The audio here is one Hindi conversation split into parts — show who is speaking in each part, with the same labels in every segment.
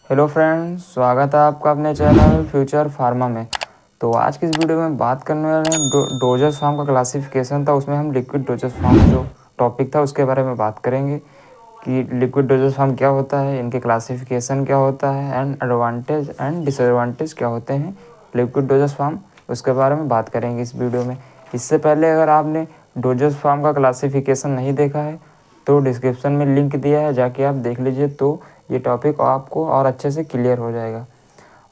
Speaker 1: हेलो फ्रेंड्स, स्वागत है आपका अपने चैनल फ्यूचर फार्मा में। तो आज की इस वीडियो में बात करने वाले हैं डोजेस फॉर्म का क्लासिफिकेशन था, उसमें हम लिक्विड डोजेस फॉर्म जो टॉपिक था उसके बारे में बात करेंगे कि लिक्विड डोजेस फॉर्म क्या होता है, इनके क्लासिफिकेशन क्या होता है एंड एडवांटेज एंड डिसएडवांटेज क्या होते हैं लिक्विड डोजेस फॉर्म, उसके बारे में बात करेंगे इस वीडियो में। इससे पहले अगर आपने डोजेस फॉर्म का क्लासिफिकेशन नहीं देखा है तो डिस्क्रिप्शन में लिंक दिया है, जाके आप देख लीजिए, तो ये टॉपिक आपको और अच्छे से क्लियर हो जाएगा।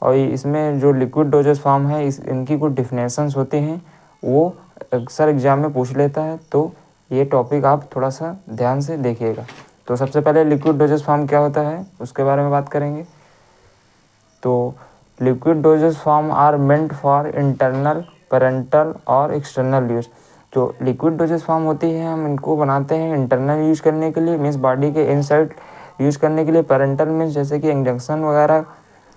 Speaker 1: और इसमें जो लिक्विड डोजेस फॉर्म है इनकी कुछ डिफिनेशंस होती हैं, वो अक्सर एग्जाम में पूछ लेता है, तो ये टॉपिक आप थोड़ा सा ध्यान से देखिएगा। तो सबसे पहले लिक्विड डोजेस फॉर्म क्या होता है उसके बारे में बात करेंगे। तो liquid doses form are meant for internal, parental और एक्सटर्नल यूज। जो लिक्विड डोजेस फॉर्म होती है हम इनको बनाते हैं इंटरनल यूज करने के लिए, मीन्स बॉडी के इनसाइड यूज करने के लिए। पेरेंटल मीन्स जैसे कि इंजेक्शन वगैरह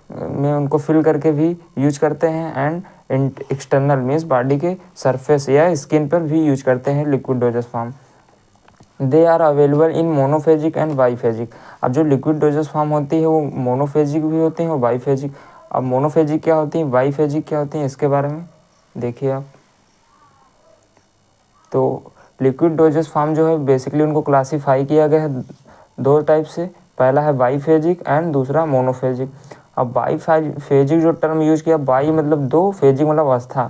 Speaker 1: में उनको फिल करके भी यूज करते हैं, एंड एक्सटर्नल मीन्स बॉडी के सरफेस या स्किन पर भी यूज करते हैं liquid doses form. They are available in monophasic and biphasic. अब जो लिक्विड डोजेस फॉर्म होती है वो मोनोफेजिक भी होते हैं और बाईफेजिक। अब मोनोफेजिक क्या होती है, बाईफेजिक क्या होती है, इसके बारे में देखिए आप। तो लिक्विड डोजेस फॉर्म जो है बेसिकली उनको क्लासीफाई किया गया है दो टाइप से, पहला है बाईफेजिक एंड दूसरा मोनोफेजिक। अब बाईफेजिक जो टर्म यूज किया, बाई मतलब दो, फेजिक मतलब अवस्था।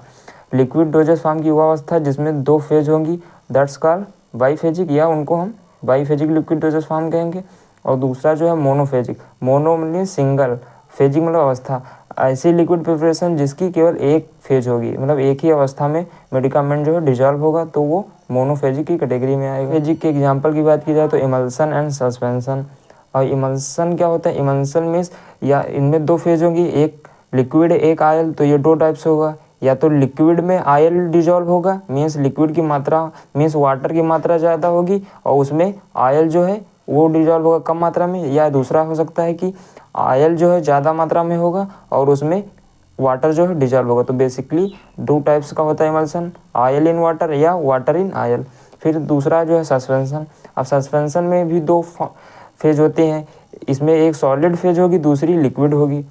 Speaker 1: लिक्विड डोजेस फॉर्म की वो अवस्था जिसमें दो फेज होंगी, दैट्स कॉल्ड बाईफेजिक, या उनको हम बाईफेजिक लिक्विड डोजेस फॉर्म कहेंगे। और दूसरा जो है मोनोफेजिक, मोनो मतलब सिंगल, फेजिक मतलब अवस्था, ऐसी लिक्विड प्रिपरेशन जिसकी केवल एक फेज होगी, मतलब एक ही अवस्था में मेडिकामेंट जो है डिजॉल्व होगा, तो वो मोनोफेजिक की कैटेगरी में आएगा। फेजिक के एग्जांपल की बात की जाए तो इमल्सन एंड सस्पेंशन। और इमल्सन क्या होता है, इमल्सन मीन्स या इनमें दो फेज होगी, एक लिक्विड एक आयल, तो ये दो टाइप्स होगा। या तो लिक्विड में आयल डिजॉल्व होगा, मीन्स लिक्विड की मात्रा मीन्स वाटर की मात्रा ज़्यादा होगी और उसमें आयल जो है वो डिजॉल्व होगा कम मात्रा में। या दूसरा हो सकता है कि आयल जो है ज़्यादा मात्रा में होगा और उसमें वाटर जो है डिजॉल्व होगा। तो बेसिकली दो टाइप्स का होता है इमल्सन, आयल इन वाटर या वाटर इन आयल। फिर दूसरा जो है सस्पेंशन। अब सस्पेंशन में भी दो फेज होते हैं, इसमें एक सॉलिड फेज होगी, दूसरी लिक्विड होगी।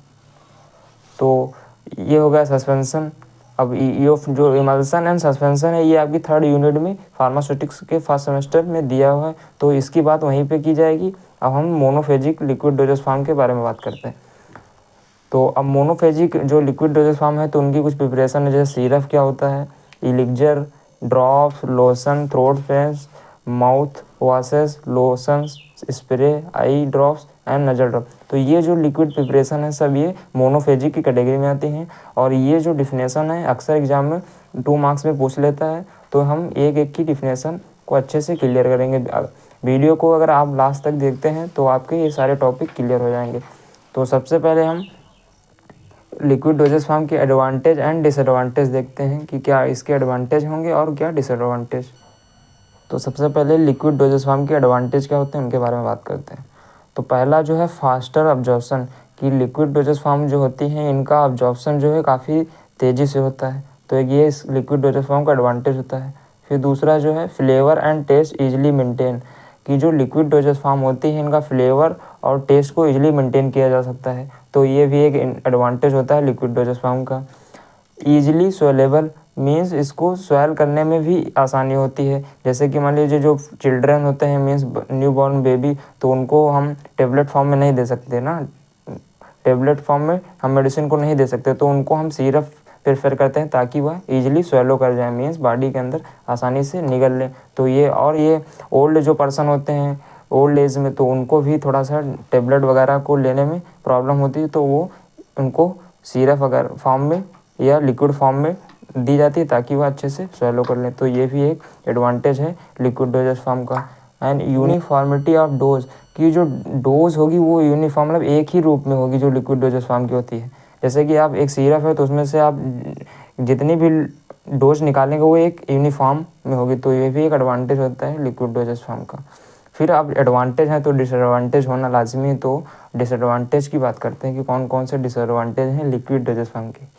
Speaker 1: तो ये हो गया सस्पेंशन। अब ये जो इमल्सन एंड सस्पेंशन है ये आपकी थर्ड यूनिट में फार्मास्यूटिक्स के फर्स्ट सेमेस्टर में दिया हुआ है, तो इसकी बात वहीं पे की जाएगी। अब हम मोनोफेजिक लिक्विड डोजेस फॉर्म के बारे में बात करते हैं। तो अब मोनोफेजिक जो लिक्विड डोजेस फॉर्म है तो उनकी कुछ प्रिपरेशन है, जैसे सिरप क्या होता है, elixir, drops, lotion, throat paste, mouth washes, lotions, spray, eye drops and nasal drop. तो ये जो लिक्विड प्रिपरेशन है सब ये मोनोफेजिक की कैटेगरी में आती हैं। और ये जो डिफिनेशन है अक्सर एग्जाम में 2 मार्क्स में पूछ लेता है, तो हम एक एक की डिफिनेशन को अच्छे से क्लियर करेंगे। वीडियो को अगर आप लास्ट तक देखते हैं तो आपके ये सारे टॉपिक क्लियर हो जाएंगे। तो सबसे पहले हम लिक्विड डोजेस फॉर्म के एडवांटेज एंड डिसएडवांटेज देखते हैं कि क्या इसके एडवांटेज होंगे और क्या डिसएडवांटेज। तो सबसे पहले लिक्विड डोजेस फॉर्म के एडवांटेज क्या होते हैं उनके बारे में बात करते हैं। तो पहला जो है फास्टर अब्जॉर्प्शन, कि लिक्विड डोजेस फॉर्म जो होती हैं इनका अब्जॉर्प्शन जो है काफ़ी तेज़ी से होता है, तो ये इस लिक्विड डोजेस फॉर्म का एडवांटेज होता है। फिर दूसरा जो है flavour and taste easily maintain, कि जो लिक्विड डोजेस फॉर्म होती है इनका फ्लेवर और टेस्ट को ईजिली मेंटेन किया जा सकता है, तो ये भी एक एडवांटेज होता है लिक्विड डोजेस फॉर्म का। ईजिली स्वेलेबल मीन्स इसको स्वेल करने में भी आसानी होती है, जैसे कि मान लीजिए जो चिल्ड्रन होते हैं मीन्स न्यू बॉर्न बेबी, तो उनको हम टेबलेट फॉर्म में नहीं दे सकते ना, टेबलेट फॉर्म में हम मेडिसिन को नहीं दे सकते, तो उनको हम सिरप प्रेफर करते हैं ताकि वह ईजिली स्वेलो कर जाए, मीन्स बॉडी के अंदर आसानी से निगल ले। तो ये और ये ओल्ड जो पर्सन होते हैं ओल्ड एज में, तो उनको भी थोड़ा सा टेबलेट वगैरह को लेने में प्रॉब्लम होती है, तो वो उनको सिरप वगैरह फॉर्म में या लिक्विड फॉर्म में दी जाती है ताकि वह अच्छे से स्वेलो कर लें। तो ये भी एक एडवांटेज है लिक्विड डोजेस फॉर्म का। एंड यूनिफॉर्मिटी ऑफ डोज, की जो डोज होगी वो यूनिफॉर्म मतलब एक ही रूप में होगी जो लिक्विड डोजेस फॉर्म की होती है। जैसे कि आप एक सिरप है तो उसमें से आप जितनी भी डोज निकालेंगे वो एक यूनिफॉर्म में होगी, तो ये भी एक एडवांटेज होता है लिक्विड डोजेस फॉर्म का। फिर अब एडवांटेज है तो डिसएडवांटेज होना लाजमी है, तो डिसएडवांटेज की बात करते हैं कि कौन कौन से डिसएडवांटेज हैं लिक्विड डोजेस फॉर्म के।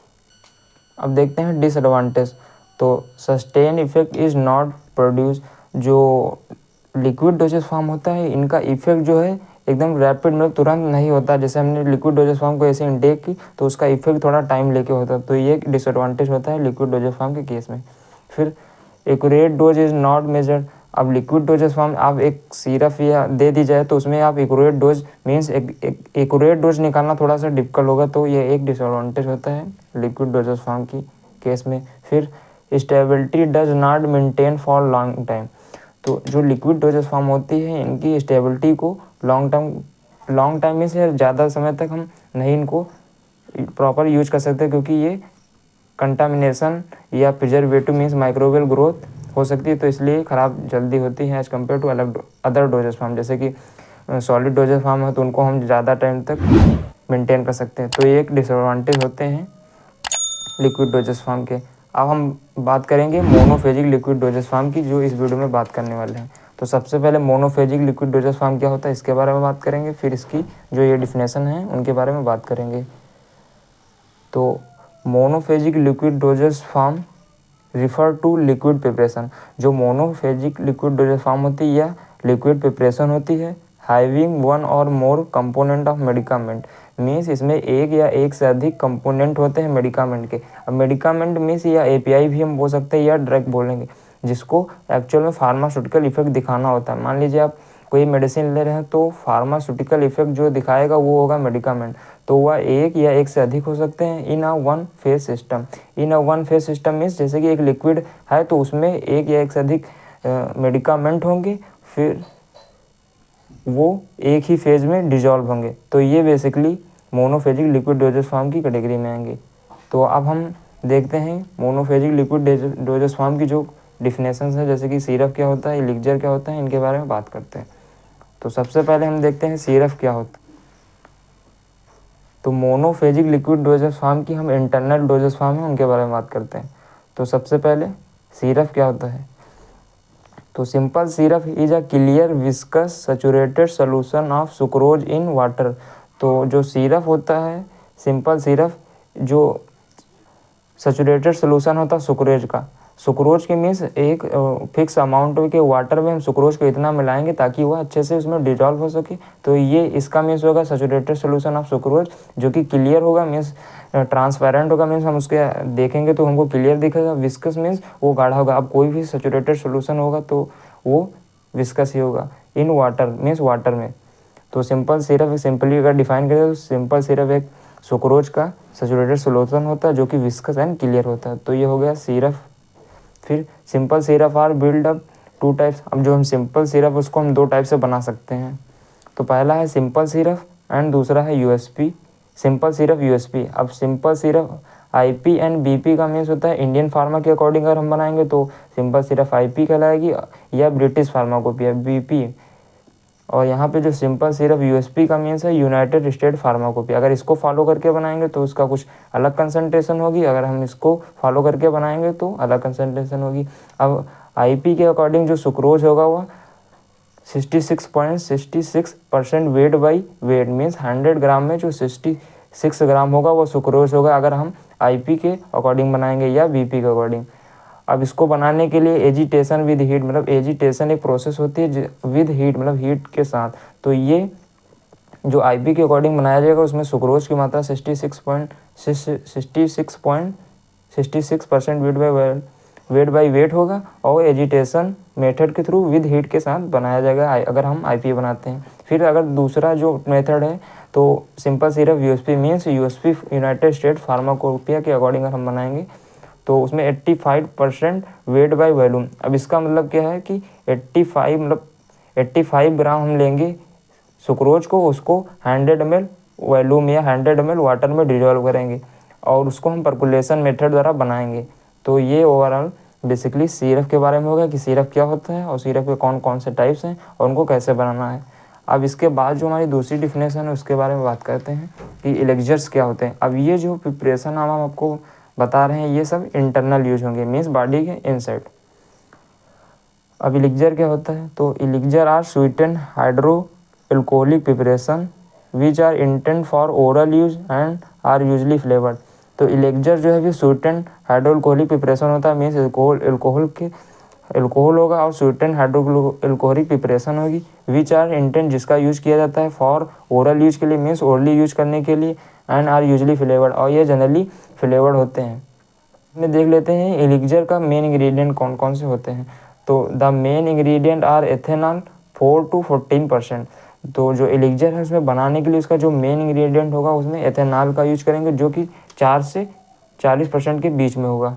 Speaker 1: अब देखते हैं डिसएडवांटेज। तो sustain effect is not produce, जो लिक्विड डोजेस फॉर्म होता है इनका इफेक्ट जो है एकदम रैपिड मतलब तुरंत नहीं होता। जैसे हमने लिक्विड डोजेस फॉर्म को ऐसे इनटेक की तो उसका इफेक्ट थोड़ा टाइम लेके होता है, तो ये एक डिसएडवांटेज होता है लिक्विड डोजेस फॉर्म के केस में। फिर accurate dose is not measured. अब लिक्विड डोजेस फॉर्म आप एक सिरप या दे दी जाए तो उसमें आप accurate dose means accurate dose निकालना थोड़ा सा डिफिकल्ट होगा, तो ये एक डिसएडवांटेज होता है लिक्विड डोजेस फॉर्म की केस में। फिर stability does not maintain for long time. तो जो लिक्विड डोजेस फॉर्म होती है इनकी स्टेबिलिटी को लॉन्ग टाइम में से ज़्यादा समय तक हम नहीं इनको प्रॉपर यूज कर सकते, क्योंकि ये कंटामिनेशन या प्रिजर्वेटिव मीन्स माइक्रोबियल ग्रोथ हो सकती है, तो इसलिए ख़राब जल्दी होती है as compare to other doses form. जैसे कि सॉलिड डोजेस फॉर्म है तो उनको हम ज़्यादा टाइम तक मेंटेन कर सकते हैं। तो ये एक डिसएडवांटेज होते हैं लिक्विड डोजेस फॉर्म के। अब हम बात करेंगे मोनोफेजिक लिक्विड डोजेस फॉर्म की, जो इस वीडियो में बात करने वाले हैं। तो सबसे पहले मोनोफेजिक लिक्विड डोजेस फॉर्म क्या होता है इसके बारे में बात करेंगे, फिर इसकी जो ये डिफिनेशन है उनके बारे में बात करेंगे। तो monophasic liquid doses form refer to liquid preparation. जो मोनोफेजिक लिक्विड डोजेस फॉर्म होती है या लिक्विड प्रिपरेशन होती है हैविंग वन और मोर कंपोनेंट ऑफ मेडिकामेंट। मीन्स इसमें एक या एक से अधिक कंपोनेंट होते हैं मेडिकामेंट के। अब मेडिकामेंट मीन्स या एपीआई भी हम बोल सकते हैं या ड्रग बोलेंगे, जिसको एक्चुअल में फार्मास्यूटिकल इफेक्ट दिखाना होता है। मान लीजिए आप कोई मेडिसिन ले रहे हैं तो फार्मास्यूटिकल इफेक्ट जो दिखाएगा वो होगा मेडिकामेंट, तो वह एक या एक से अधिक हो सकते हैं in a one phase system. In a one phase system means जैसे कि एक लिक्विड है तो उसमें एक या एक से अधिक मेडिकामेंट होंगे, फिर वो एक ही फेज में डिजॉल्व होंगे। तो ये basically monophasic liquid doses form की कैटेगरी में आएंगे। तो अब हम देखते हैं मोनोफेजिक लिक्विड डोजेस फॉर्म की जो डिफिनेशंस है, जैसे कि सिरप क्या होता है, एलिक्जर क्या होता है, इनके बारे में बात करते हैं। तो सबसे पहले हम देखते हैं सिरप क्या होता है। तो मोनोफेजिक लिक्विड डोजेस फॉर्म की हम इंटरनल डोजेस फॉर्म है उनके बारे में बात करते हैं। तो सबसे पहले सिरप क्या होता है। तो simple syrup is a clear viscous saturated solution of sucrose in water. तो जो सिरप होता है सिंपल सिरप, जो सैचुरेटेड सोल्यूशन होता है सुक्रोज का। सुक्रोज के मीन्स एक फिक्स अमाउंट के वाटर में हम सुक्रोज को इतना मिलाएंगे ताकि वह अच्छे से उसमें डिजॉल्व हो सके। तो ये इसका मीन्स होगा सैचुरेटेड सोल्यूशन ऑफ सुक्रोज, जो कि क्लियर होगा मीन्स ट्रांसपेरेंट होगा, मीन्स हम उसके देखेंगे तो हमको क्लियर दिखेगा। विस्कस मीन्स वो गाढ़ा होगा। अब कोई भी सैचुरेटेड सोल्यूशन होगा तो वो विस्कस ही होगा। इन वाटर मीन्स वाटर में। तो सिंपल सिरप सिंपली अगर डिफाइन करें तो सिंपल सिरप एक सुक्रोज का सैचुरेटेड सोल्यूशन होता है जो कि विस्कस एंड क्लियर होता है। तो ये हो गया सिरप। फिर simple syrup are build up two types. अब जो हम सिंपल सिरप उसको हम दो टाइप से बना सकते हैं। तो पहला है सिंपल सिरप एंड दूसरा है यूएसपी। Simple syrup USP. अब simple syrup IP and BP का मीन्स होता है इंडियन फार्मा के अकॉर्डिंग अगर हम बनाएंगे तो सिंपल सिरप आईपी कहलाएगी या ब्रिटिश फार्माकोपिया बीपी। और यहाँ पे जो सिंपल सिरप यूएसपी का मीन्स है यूनाइटेड स्टेट फार्माकोपिया। अगर इसको फॉलो करके बनाएंगे तो उसका कुछ अलग कंसंट्रेशन होगी, अगर हम इसको फॉलो करके बनाएंगे तो अलग कंसंट्रेशन होगी। अब आईपी के अकॉर्डिंग जो सुक्रोज होगा वह 66.66% वेट बाई वेट मीन्स 100 ग्राम में जो 66 ग्राम होगा वो सुक्रोज होगा अगर हम आईपी के अकॉर्डिंग बनाएंगे या बीपी के अकॉर्डिंग। अब इसको बनाने के लिए एजिटेशन विद हीट, मतलब एजिटेशन एक प्रोसेस होती है विद हीट मतलब हीट के साथ। तो ये जो आईपी के अकॉर्डिंग बनाया जाएगा उसमें सुक्रोज की मात्रा 66.66% वेट बाई वेट होगा और एजिटेशन मेथड के थ्रू विद हीट के साथ बनाया जाएगा अगर हम आईपी बनाते हैं। फिर अगर दूसरा जो मेथड है तो simple syrup USP means USP United state pharmacopoeia के अकॉर्डिंग अगर हम बनाएंगे तो उसमें 85% वेट बाई वॉल्यूम। अब इसका मतलब क्या है कि 85 ग्राम हम लेंगे सुक्रोज को, उसको 100 ml वॉल्यूम या 100 ml वाटर में डिजॉल्व करेंगे और उसको हम परकुलेशन मेथड द्वारा बनाएंगे। तो ये ओवरऑल बेसिकली सिरप के बारे में होगा कि सिरप क्या होता है और सिरप के कौन कौन से टाइप्स हैं और उनको कैसे बनाना है। अब इसके बाद जो हमारी दूसरी डिफिनेशन है उसके बारे में बात करते हैं कि एलिक्जर्स क्या होते हैं। अब ये जो प्रिपरेशन हम आपको बता रहे हैं ये सब इंटरनल यूज होंगे मीन्स बॉडी के इनसाइड। अब एलिक्जर क्या होता है। तो elixir are sweetened hydro alcoholic preparation which are intend for oral use and are usually flavoured. तो एलिक्जर जो है भी स्वीटेंड हाइड्रो एल्कोहलिक प्रिपरेशन होता है मीन्स एल्कोहल के एल्कोहल होगा और स्वीटेंड हाइड्रोक्लोरिक प्रिपरेशन होगी। विच आर इंटेंट जिसका यूज किया जाता है फॉर ओरल यूज के लिए, मीन्स ओरली यूज करने के लिए, एंड आर यूजली फ्लेवर्ड और ये जनरली फ्लेवर्ड होते हैं। में देख लेते हैं एलिक्जर का मेन इंग्रेडिएंट कौन कौन से होते हैं। तो the main ingredient are ethanol 4 to 14%। तो जो एलिक्जर है उसमें बनाने के लिए उसका जो मेन इंग्रेडिएंट होगा उसमें एथेनॉल का यूज करेंगे जो कि 4 से 40% के बीच में होगा।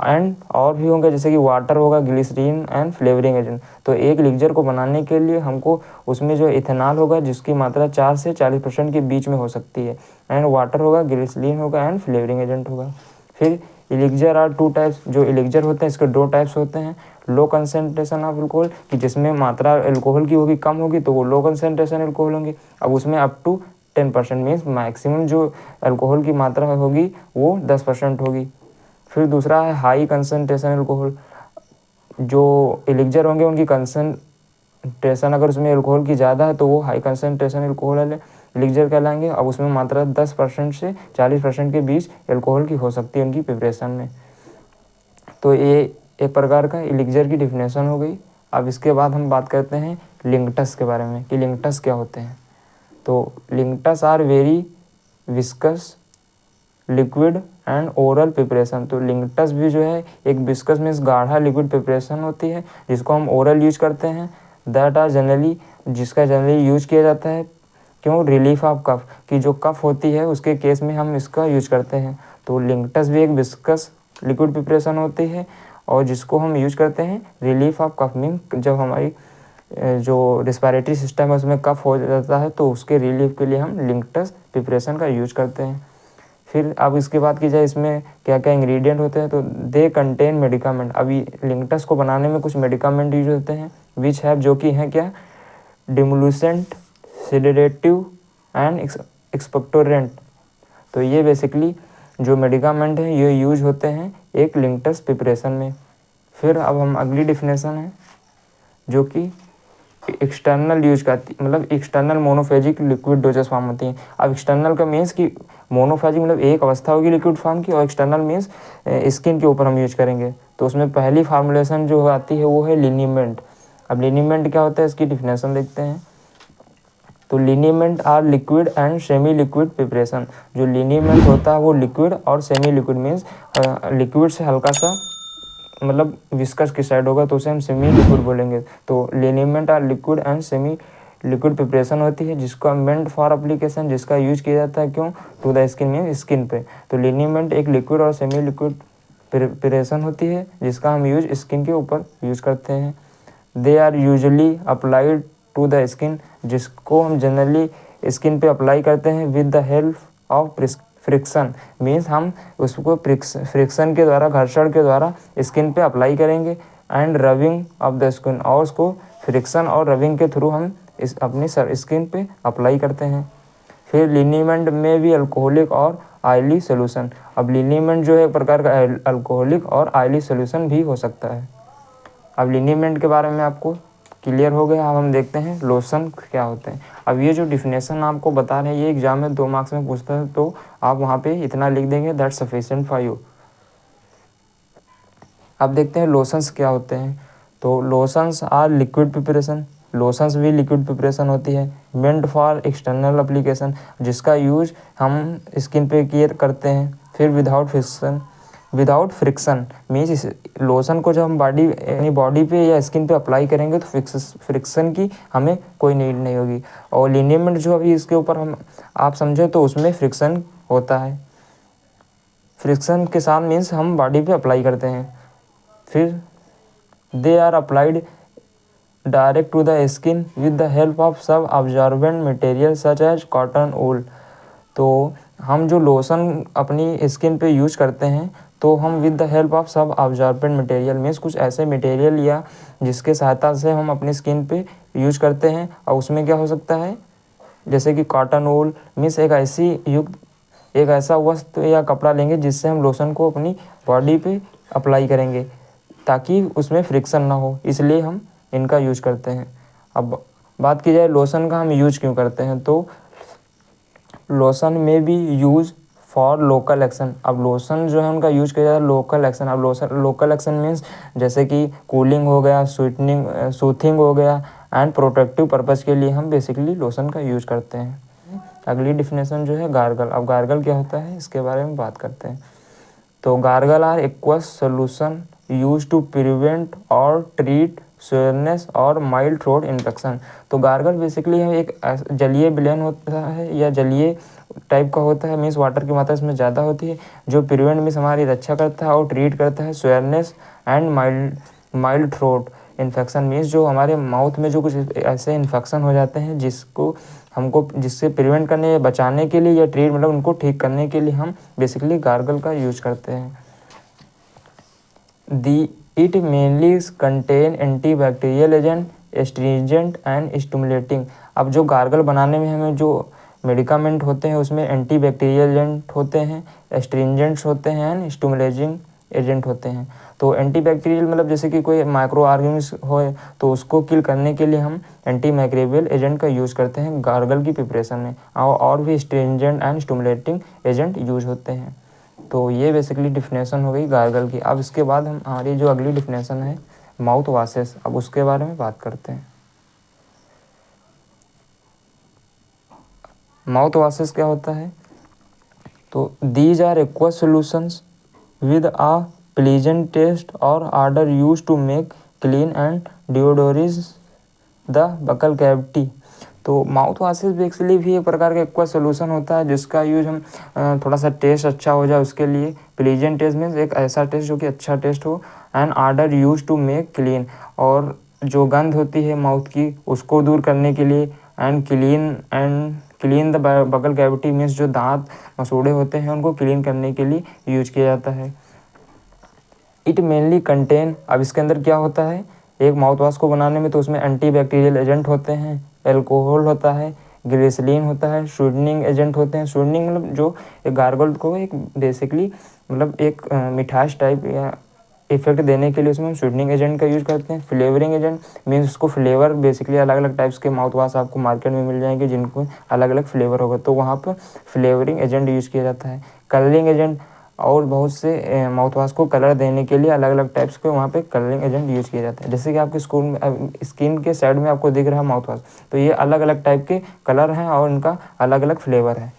Speaker 1: एंड और भी होंगे जैसे कि वाटर होगा, ग्लिसरीन एंड फ्लेवरिंग एजेंट। तो एक एलिक्जर को बनाने के लिए हमको उसमें जो इथेनॉल होगा जिसकी मात्रा 4 से 40% के बीच में हो सकती है, एंड वाटर होगा, ग्लिसरीन होगा एंड फ्लेवरिंग एजेंट होगा। फिर एलिक्जर आर 2 टाइप्स। जो एलिक्जर होते हैं इसके 2 टाइप्स होते हैं। लो कंसेंट्रेशन ऑफ एल्कोहल कि जिसमें मात्रा एल्कोहल की होगी कम होगी तो वो लो कंसेंट्रेशन एल्कोहल होंगी। अब उसमें अप टू 10% मीन्स मैक्सिमम जो एल्कोहल की मात्रा होगी वो 10% होगी। फिर दूसरा है हाई कंसनट्रेशन एल्कोहल। जो एलिक्जर होंगे उनकी कंसनट्रेशन अगर उसमें एल्कोहल की ज़्यादा है तो वो हाई कंसनट्रेशन एल्कोहल एलिक्जर कहलाएंगे। अब उसमें मात्रा 10% से 40% के बीच एल्कोहल की हो सकती है उनकी प्रिपरेशन में। तो ये एक प्रकार का एलिक्जर की डिफिनेशन हो गई। अब इसके बाद हम बात करते हैं लिंक्टस के बारे में कि लिंक्टस क्या होते हैं। तो linctus are very viscous liquid and oral preparation. तो लिंक्टस भी जो है एक विस्कस मीन्स गाढ़ा लिक्विड प्रिपरेशन होती है जिसको हम ओरल यूज करते हैं। दैट आर जनरली जिसका जनरली यूज किया जाता है क्यों, रिलीफ ऑफ कफ की जो कफ होती है उसके केस में हम इसका यूज करते हैं। तो लिंक्टस भी एक विस्कस लिक्विड प्रिपरेशन होती है और जिसको हम यूज करते हैं रिलीफ ऑफ कफ मीन जब हमारी जो रिस्पायरेटरी सिस्टम है उसमें कफ हो जाता है तो उसके रिलीफ के लिए हम लिंक्टस प्रिपरेशन का यूज करते हैं। फिर अब इसके बाद की जाए इसमें क्या क्या इंग्रेडिएंट होते हैं। तो दे कंटेन मेडिकामेंट। अभी लिंक्टस को बनाने में कुछ मेडिकामेंट यूज होते हैं विच हैव जो कि हैं क्या, डिमोलुसेंट, सेडेटिव एंड एक्सपेक्टोरेंट। तो ये बेसिकली जो मेडिकामेंट है ये यूज होते हैं एक लिंक्टस प्रिपरेशन में। फिर अब हम अगली डिफिनेशन है जो कि एक्सटर्नल यूज का मतलब external monophasic liquid doses form होती हैं। अब एक्सटर्नल का मीन्स कि मोनोफेजिक मतलब एक अवस्था होगी लिक्विड फॉर्म की और एक्सटर्नल मीन्स स्किन के ऊपर हम यूज करेंगे। तो उसमें पहली फार्मूलेशन जो आती है वो है लिनीमेंट। अब लिनीमेंट क्या होता है इसकी डिफिनेशन देखते हैं। तो liniment are liquid and semi liquid preparation. जो लिनीमेंट होता है वो लिक्विड और सेमी लिक्विड मीन्स लिक्विड से हल्का सा मतलब विस्कस की साइड होगा तो उसे हम सेमी लिक्विड बोलेंगे। तो liniment are liquid and semi liquid preparation होती है जिसका मेंट फॉर एप्लीकेशन जिसका यूज किया जाता है क्यों, to the skin mean skin पे। तो लिनीमेंट एक लिक्विड और सेमी लिक्विड प्रिपरेशन होती है जिसका हम यूज स्किन के ऊपर यूज करते हैं। They are usually applied to the skin जिसको हम जनरली स्किन पे अप्लाई करते हैं with the help of friction means हम उसको फ्रिक्शन के द्वारा घर्षण के द्वारा स्किन पे अप्लाई करेंगे and rubbing of the skin और उसको फ्रिक्शन और रबिंग के थ्रू हम इस अपनी स्किन पे अप्लाई करते हैं। फिर लिनीमेंट में भी अल्कोहलिक और ऑयली सोल्यूशन। अब लिनीमेंट जो है एक प्रकार का अल्कोहलिक और ऑयली सोल्यूशन भी हो सकता है। अब लिनीमेंट के बारे में आपको क्लियर हो गया। अब हम देखते हैं लोशन क्या होते हैं। अब ये जो डिफिनेशन आपको बता रहे हैं ये एग्जाम में 2 मार्क्स में पूछता है तो आप वहाँ पे इतना लिख देंगे दैट सफिशिएंट फॉर यू। अब देखते हैं लोशंस क्या होते हैं। तो lotions are liquid preparation. Lotions भी लिक्विड प्रिपरेशन होती है मेंट फॉर एक्सटर्नल एप्लीकेशन जिसका यूज हम स्किन पे केयर करते हैं। फिर विदाउट फ्रिक्शन मीन्स इस लोशन को जब हम बॉडी पे या स्किन पे अप्लाई करेंगे तो फ्रिक्शन की हमें कोई नीड नहीं होगी। और लिनीमेंट जो अभी इसके ऊपर हम आप समझे तो उसमें फ्रिक्शन होता है, फ्रिक्शन के साथ मीन्स हम बॉडी पे अप्लाई करते हैं। फिर they are applied direct to the skin with the help of sub absorbent material such as cotton wool. तो हम जो लोशन अपनी स्किन पे यूज करते हैं तो हम with the help of sub absorbent material means कुछ ऐसे मटेरियल या जिसके सहायता से हम अपनी स्किन पे यूज करते हैं। और उसमें क्या हो सकता है जैसे कि कॉटन वूल मीन्स एक ऐसा वस्त्र या कपड़ा लेंगे जिससे हम लोशन को अपनी बॉडी पे अप्लाई करेंगे ताकि उसमें फ्रिक्शन ना हो, इसलिए हम इनका यूज करते हैं। अब बात की जाए लोशन का हम यूज क्यों करते हैं। तो लोशन में B use for local action. अब लोशन जो है उनका यूज किया जाता है लोकल एक्शन। अब लोकल एक्शन मीन्स जैसे कि कूलिंग हो गया, स्वीटनिंग, सूथिंग हो गया एंड प्रोटेक्टिव पर्पज़ के लिए हम बेसिकली लोशन का यूज करते हैं। अगली डिफिनेशन जो है गार्गल। अब गार्गल क्या होता है इसके बारे में बात करते हैं। तो gargle are aqueous solution use to prevent और ट्रीट सोरनेस और माइल्ड थ्रोट इन्फेक्शन। तो गार्गल बेसिकली एक जलीय विलयन होता है या जलीय टाइप का होता है, मीन्स वाटर की मात्रा इसमें ज़्यादा होती है, जो प्रिवेंट मीन्स हमारी रक्षा करता है और ट्रीट करता है soreness and mild throat infection, means जो हमारे माउथ में जो कुछ ऐसे इन्फेक्शन हो जाते हैं जिससे प्रिवेंट करने या बचाने के लिए या ट्रीट मतलब उनको ठीक करने के लिए हम बेसिकली गार्गल का यूज करते हैं। It mainly contain antibacterial agent, astringent and stimulating. अब जो गार्गल बनाने में हमें जो मेडिकामेंट होते हैं उसमें एंटीबैक्टीरियल एजेंट होते हैं, एस्ट्रीजेंट्स होते हैं एंड स्टिमुलेटिंग एजेंट होते हैं। तो एंटीबैक्टीरियल मतलब जैसे कि कोई माइक्रो ऑर्गेनिज्म हो तो उसको किल करने के लिए हम एंटीमाइक्रोबियल एजेंट का यूज़ करते हैं गार्गल की प्रिपरेशन में, और भी stringent and stimulating agent use होते हैं। तो ये बेसिकली डिफिनेशन हो गई गार्गल की। अब इसके बाद हम हमारी जो अगली डिफिनेशन है माउथ वाशेस, अब उसके बारे में बात करते हैं। माउथ वाशेस क्या होता है? तो these are aqueous solutions with a pleasant taste और odour use to make clean and deodorise the buccal cavity. तो माउथ वाशेस बेसिकली भी एक प्रकार का एक्वा सोल्यूशन होता है जिसका यूज हम थोड़ा सा टेस्ट अच्छा हो जाए उसके लिए। प्लीजेंट टेस्ट मीन्स एक ऐसा टेस्ट जो कि अच्छा टेस्ट हो, and order use to make clean, और जो गंध होती है माउथ की उसको दूर करने के लिए, and clean the buccal cavity means जो दांत मसूड़े होते हैं उनको क्लीन करने के लिए यूज किया जाता है। इट मेनली कंटेन, अब इसके अंदर क्या होता है एक माउथ वॉश को बनाने में, तो उसमें एंटीबैक्टीरियल एजेंट होते हैं, एल्कोहल होता है, ग्लिसरीन होता है, स्वीटनिंग एजेंट होते हैं। स्वीटनिंग मतलब जो एक गार्गल को एक बेसिकली मतलब एक मिठास टाइप या इफेक्ट देने के लिए उसमें हम स्वीटनिंग एजेंट का यूज़ करते हैं। फ्लेवरिंग एजेंट मीन्स उसको फ्लेवर, बेसिकली अलग अलग टाइप्स के माउथ वॉश आपको मार्केट में मिल जाएंगे जिनको अलग अलग फ्लेवर होगा, तो वहाँ पर फ्लेवरिंग एजेंट यूज़ किया जाता है। कलरिंग एजेंट, और बहुत से माउथ वॉश को कलर देने के लिए अलग अलग टाइप्स के वहाँ पे कलरिंग एजेंट यूज़ किया जाता है। जैसे कि आपके स्कूल में स्किन के साइड में आपको दिख रहा है माउथ वॉश, तो ये अलग अलग टाइप के कलर हैं और इनका अलग अलग फ्लेवर है।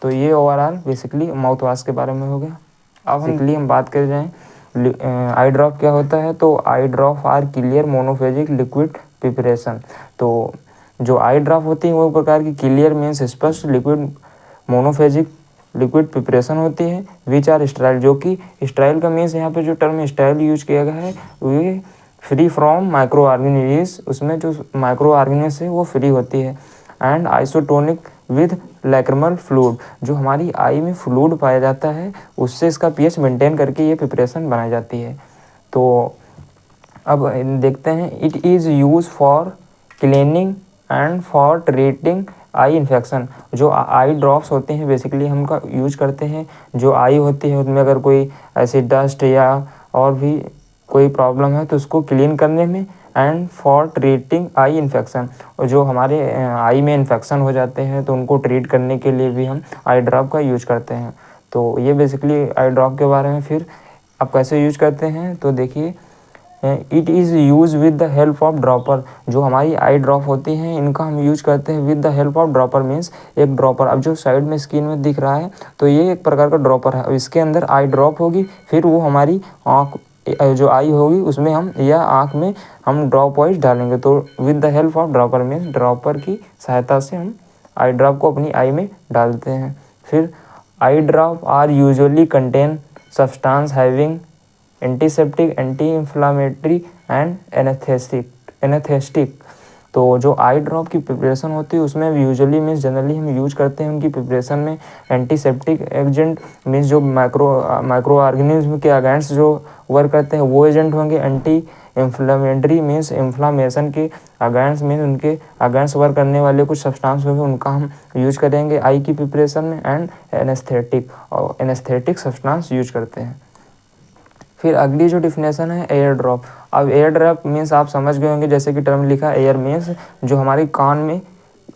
Speaker 1: तो ये ओवरऑल बेसिकली माउथ वॉश के बारे में हो गया। अब हम बात कर जाएँ आई ड्रॉप क्या होता है। तो eye drop are clear monophasic liquid preparation. तो जो आई ड्रॉप होती है वो प्रकार की क्लियर मीन्स स्पष्ट लिक्विड मोनोफेजिक लिक्विड प्रिपरेशन होती है, विच आर स्टेराइल, जो कि स्टेराइल का मीन्स यहाँ पे जो टर्म स्टेराइल यूज किया गया है वो फ्री फ्रॉम माइक्रो ऑर्गेनिज, उसमें जो माइक्रो ऑर्गेनिज है वो फ्री होती है, and isotonic with lacrimal fluid, जो हमारी आई में फ्लूइड पाया जाता है उससे इसका पीएच मेंटेन करके ये प्रिपरेशन बनाई जाती है। तो अब देखते हैं, it is use for cleaning and for treating eye infection. जो आई ड्रॉप्स होते हैं बेसिकली हम का यूज करते हैं, जो आई होती है उनमें अगर कोई ऐसी डस्ट या और भी कोई प्रॉब्लम है तो उसको क्लीन करने में, and for treating eye infection, और जो हमारे आई में इन्फेक्शन हो जाते हैं तो उनको ट्रीट करने के लिए भी हम आई ड्रॉप का यूज करते हैं। तो ये बेसिकली आई ड्रॉप के बारे में। फिर आप कैसे यूज करते हैं तो देखिए, it is use with the help of dropper. जो हमारी आई ड्रॉप होती हैं इनका हम यूज करते हैं with the help of dropper means एक ड्रॉपर। अब जो साइड में स्क्रीन में दिख रहा है तो ये एक प्रकार का ड्रॉपर है, इसके अंदर आई ड्रॉप होगी, फिर वो हमारी आँख जो आई होगी उसमें हम या आँख में हम ड्रॉप वाइज डालेंगे। तो with the help of dropper means dropper की सहायता से हम आई ड्रॉप को अपनी आई में डालते हैं। फिर eye drop are usually contain substance having antiseptic, anti inflammatory and anaesthetic. तो जो आई ड्रॉप की प्रिपरेशन होती है उसमें यूजुअली मीन्स जनरली हम यूज करते हैं उनकी प्रिपरेशन में एंटीसेप्टिक एजेंट मीन्स जो माइक्रो ऑर्गेनिज्म के अगेंस्ट जो वर्क करते हैं वो एजेंट होंगे, एंटी इन्फ्लामेटरी मीन्स इन्फ्लामेशन के अगेंस्ट मीन्स उनके अगेंस्ट वर्क करने वाले कुछ सब्सटेंस होंगे उनका हम यूज करेंगे आई की प्रिपरेशन में, एंड एनेस्थेटिक, और एनेस्थेटिक सब्सटेंस यूज करते हैं। फिर अगली जो डिफिनेशन है एयर ड्रॉप। अब एयर ड्रॉप मीन्स आप समझ गए होंगे, जैसे कि टर्म लिखा एयर मीन्स जो हमारे कान में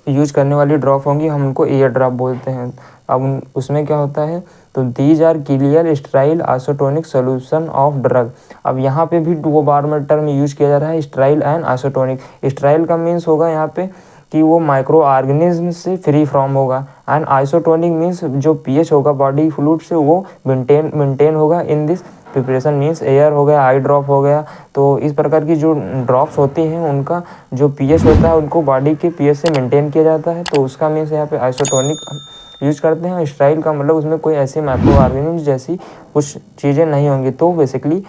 Speaker 1: यूज करने वाली ड्रॉप होंगी हम उनको एयर ड्रॉप बोलते हैं। अब उसमें क्या होता है, तो these are clear sterile isotonic solution of drug. अब यहाँ पे भी दो बार में टर्म यूज किया जा रहा है, स्टेराइल एंड आइसोटोनिक। स्टेराइल का मीन्स होगा यहाँ पे कि वो माइक्रो ऑर्गेनिज्म से फ्री फ्रॉम होगा, एंड आइसोटोनिक मीन्स जो पीएच होगा बॉडी फ्लूइड से वो मेंटेन होगा in this preparation, means air हो गया, आई ड्रॉप हो गया। तो इस प्रकार की जो ड्रॉप्स होती हैं उनका जो पीएच होता है उनको बॉडी के पीएच से मेंटेन किया जाता है, तो उसका मीन्स यहाँ पे आइसोटोनिक यूज करते हैं। स्टेराइल का मतलब उसमें कोई ऐसी माइक्रो ऑर्गेनिज्म जैसी कुछ चीज़ें नहीं होंगी, तो बेसिकली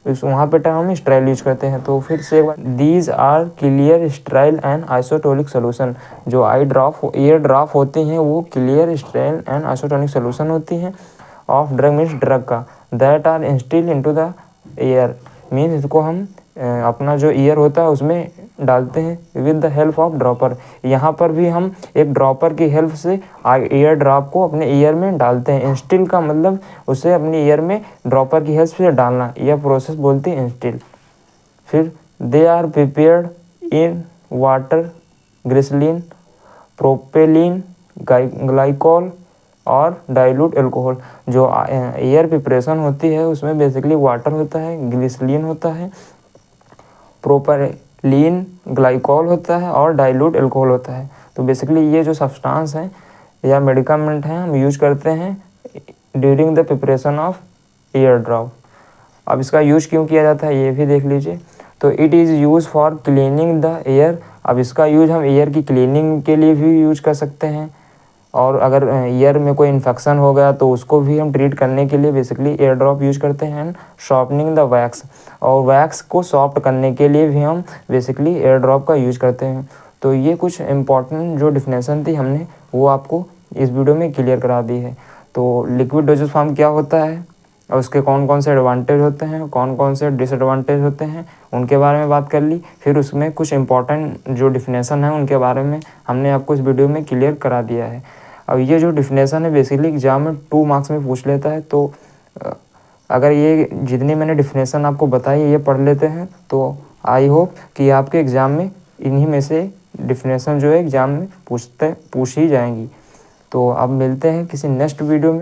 Speaker 1: वहाँ पे टर्म हम स्टेराइल यूज करते हैं। तो फिर से एक बार, these are clear sterile and isotonic solution. जो एयर ड्रॉप होती हैं वो clear sterile and isotonic solution होती हैं ऑफ ड्रग, मीन्स ड्रग का, that are instil into the ear, means इसको हम अपना जो ईयर होता है उसमें डालते हैं with the help of dropper. यहाँ पर भी हम एक ड्रॉपर की हेल्प से एयर ड्रॉप को अपने ईयर में डालते हैं। इंस्टिल का मतलब उसे अपने ईयर में ड्रॉपर की हेल्प से डालना, यह प्रोसेस बोलते हैं इंस्टिल। फिर they are prepared in water, glycerin, propylene, glycol और डाइल्यूट एल्कोहल। जो एयर प्रिपरेशन होती है उसमें बेसिकली वाटर होता है, ग्लिसरीन होता है, प्रोपेलिन, ग्लाइकोल होता है और डाइल्यूट एल्कोहल होता है। तो बेसिकली ये जो सब्सटेंस हैं या मेडिकामेंट हैं हम यूज करते हैं during the preparation of air drop. अब इसका यूज क्यों किया जाता है ये भी देख लीजिए। तो it is use for cleaning the air. अब इसका यूज हम एयर की क्लीनिंग के लिए भी यूज कर सकते हैं, और अगर ईयर में कोई इन्फेक्शन हो गया तो उसको भी हम ट्रीट करने के लिए बेसिकली एयर ड्रॉप यूज करते हैं। शॉर्पनिंग द वैक्स, और वैक्स को सॉफ्ट करने के लिए भी हम बेसिकली एयर ड्रॉप का यूज करते हैं। तो ये कुछ इंपॉर्टेंट जो डिफिनेशन थी हमने वो आपको इस वीडियो में क्लियर करा दी है। तो लिक्विड डोसेज फॉर्म क्या होता है और उसके कौन कौन से एडवांटेज होते हैं, कौन कौन से डिसएडवांटेज होते हैं, उनके बारे में बात कर ली। फिर उसमें कुछ इंपॉर्टेंट जो डिफिनेशन है उनके बारे में हमने आपको इस वीडियो में क्लियर करा दिया है। अब ये जो डिफिनेशन है बेसिकली एग्जाम में 2 मार्क्स में पूछ लेता है, तो अगर ये जितनी मैंने डिफिनेशन आपको बताई ये पढ़ लेते हैं तो आई होप कि आपके एग्ज़ाम में इन्हीं में से डिफिनेशन जो है एग्ज़ाम में पूछ ही जाएंगी। तो अब मिलते हैं किसी नेक्स्ट वीडियो में।